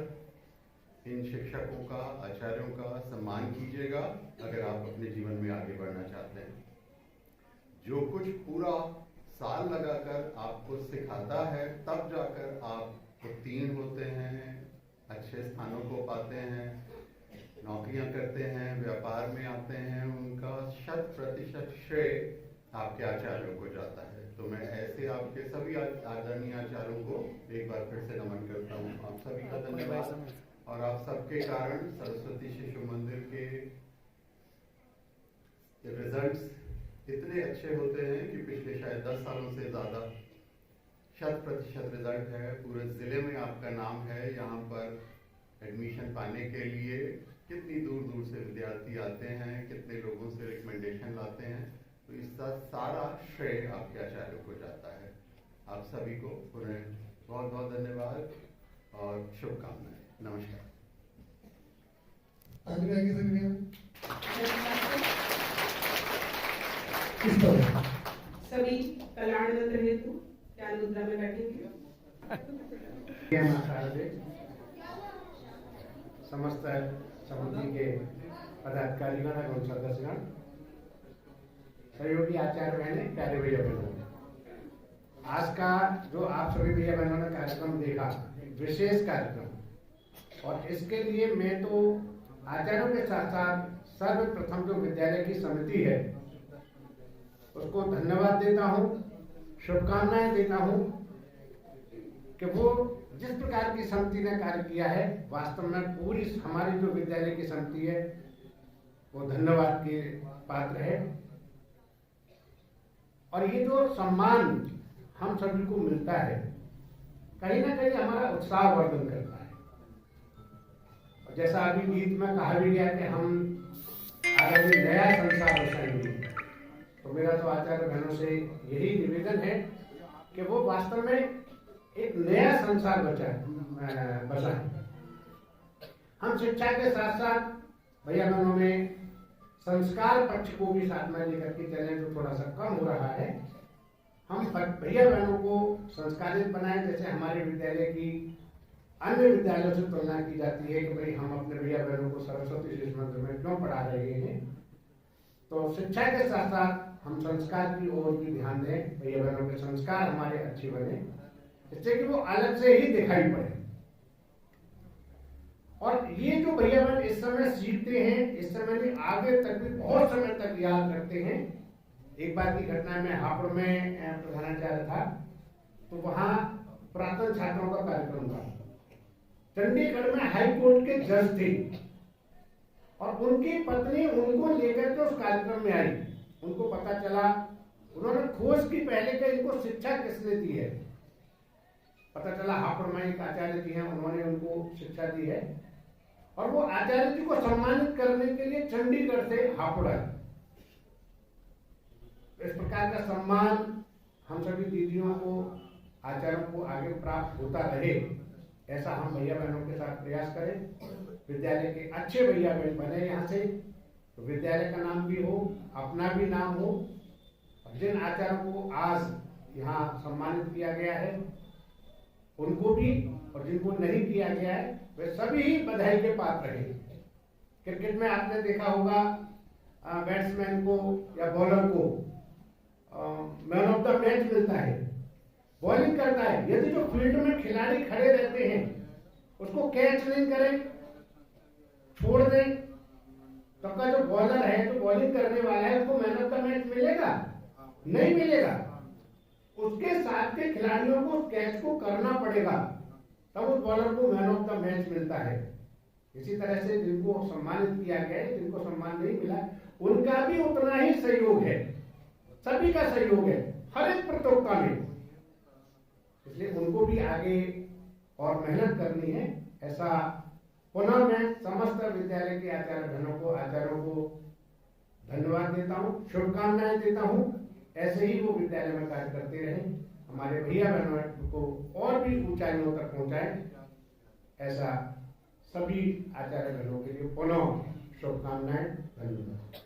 इन शिक्षकों का, आचार्यों का सम्मान कीजिएगा अगर आप अपने जीवन में आगे बढ़ना चाहते हैं। जो कुछ पूरा साल लगाकर आपको सिखाता है तब जाकर आप उत्तीर्ण होते हैं, अच्छे स्थानों को पाते हैं, नौकरियां करते हैं, व्यापार में आते हैं, उनका 100% श्रेय आपके आचार्यों को जाता है। तो मैं ऐसे आपके सभी आदरणीय आचार्यों को एक बार फिर से नमन करता हूँ। आप सभी का धन्यवाद। और आप सबके कारण सरस्वती शिशु मंदिर के रिजल्ट्स इतने अच्छे होते हैं कि पिछले शायद 10 सालों से ज़्यादा 100% रिजल्ट है। पूरे ज़िले में आपका नाम है। यहाँ पर एडमिशन पाने के लिए कितनी दूर दूर से विद्यार्थी आते हैं, कितने लोगों से रिकमेंडेशन लाते हैं। तो इसका सारा श्रेय आपके आचार्यों को जाता है। आप सभी को पुनः बहुत बहुत धन्यवाद और शुभकामनाएं। नमस्कार। सभी कल्याण मंत्र हेतु ध्यान मुद्रा में बैठेंगे। समस्त समिति के पदाधिकारीगण एवं सदस्यगण, सहयोगी आचार्य बहने, प्यारे भैया बहनों, आज का जो आप सभी भैया बहनों ने कार्यक्रम देखा, विशेष कार्यक्रम, और इसके लिए मैं तो आचार्यों के साथ साथ सर्वप्रथम जो विद्यालय की समिति है उसको धन्यवाद देता हूँ, शुभकामनाएं देता हूँ कि वो जिस प्रकार की समिति ने कार्य किया है, वास्तव में पूरी हमारी जो विद्यालय की समिति है वो धन्यवाद के पात्र है। और ये जो सम्मान हम सभी को मिलता है, कहीं ना कहीं हमारा उत्साह वर्धन करता है। और जैसा अभी गीत में कहा भी गया कि हम आगे नया संसार बसाएंगे, तो मेरा तो आचार्य बहनों से यही निवेदन है कि वो वास्तव में एक नया संसार बसाएं। हम शिक्षा के साथ साथ भैया बहनों में संस्कार पक्ष को भी साथ में लेकर के चलें, जो थोड़ा सा कम हो रहा है। हम भैया बहनों को संस्कारित बनाएं। जैसे हमारे विद्यालय की अन्य विद्यालयों से तुलना की जाती है कि भाई हम अपने भैया बहनों को सरस्वती शिशु मंदिर में क्यों पढ़ा रहे हैं, तो शिक्षा के साथ साथ हम संस्कार की ओर भी ध्यान दें। भैया बहनों के संस्कार हमारे अच्छे बने, जिससे कि वो अलग से ही दिखाई पड़े। और ये जो भैया बहन इस समय सीखते हैं, इस समय में आगे तक भी बहुत समय तक याद रखते हैं। एक बार की घटना में हापुड़ में प्रधानाचार्य था, तो वहाँ पुरातन छात्रों का कार्यक्रम था। चंडीगढ़ में हाई कोर्ट के जज थे और उनकी पत्नी उनको लेकर के उस कार्यक्रम में आई। उनको पता चला, उन्होंने खोज की पहले कि इनको शिक्षा किसने दी है। पता चला हापुड़ में एक आचार्य जी हैं, उन्होंने उनको शिक्षा दी है। और वो आचार्य जी को सम्मानित करने के लिए चंडीगढ़ से हापुड़ आए। इस प्रकार का सम्मान हम सभी दीदियों को, आचार्यों को आगे प्राप्त होता रहे, ऐसा हम भैया बहनों के साथ प्रयास करें। विद्यालय के अच्छे भैया बहन बने यहाँ से, तो विद्यालय का नाम भी हो, अपना भी नाम हो। जिन आचार्यों को आज यहाँ सम्मानित किया गया है उनको भी, और जिनको नहीं किया गया है वे सभी ही बधाई के पात्र हैं। क्रिकेट में आपने देखा होगा बैट्समैन को या बॉलर को मैन ऑफ द मैच मिलता है, बॉलिंग करता है। यदि जो फील्ड में खिलाड़ी खड़े रहते हैं उसको कैच नहीं करें, छोड़ दें, तो का जो बॉलर है, जो बॉलिंग करने वाला है, उसको मैन ऑफ द मैच मिलेगा? नहीं मिलेगा। उसके साथ के खिलाड़ियों को कैच को करना पड़ेगा, तब उस बॉलर को मैन ऑफ द मैच मिलता है। इसी तरह से जिनको सम्मानित किया गया है, जिनको सम्मान नहीं मिला, उनका भी उतना ही सहयोग है, सभी का सहयोग है हर एक प्रतियोगिता में। इसलिए उनको भी आगे और मेहनत करनी है। ऐसा पुनः मैं समस्त विद्यालय के आचार्य बहनों को, आचार्यों को धन्यवाद देता हूँ, शुभकामनाएं देता हूँ। ऐसे ही वो विद्यालय में कार्य करते रहें, हमारे भैया बहनों को और भी ऊंचाइयों तक पहुंचाएं, ऐसा सभी आचार्य बहनों के लिए पुनः शुभकामनाएं। धन्यवाद।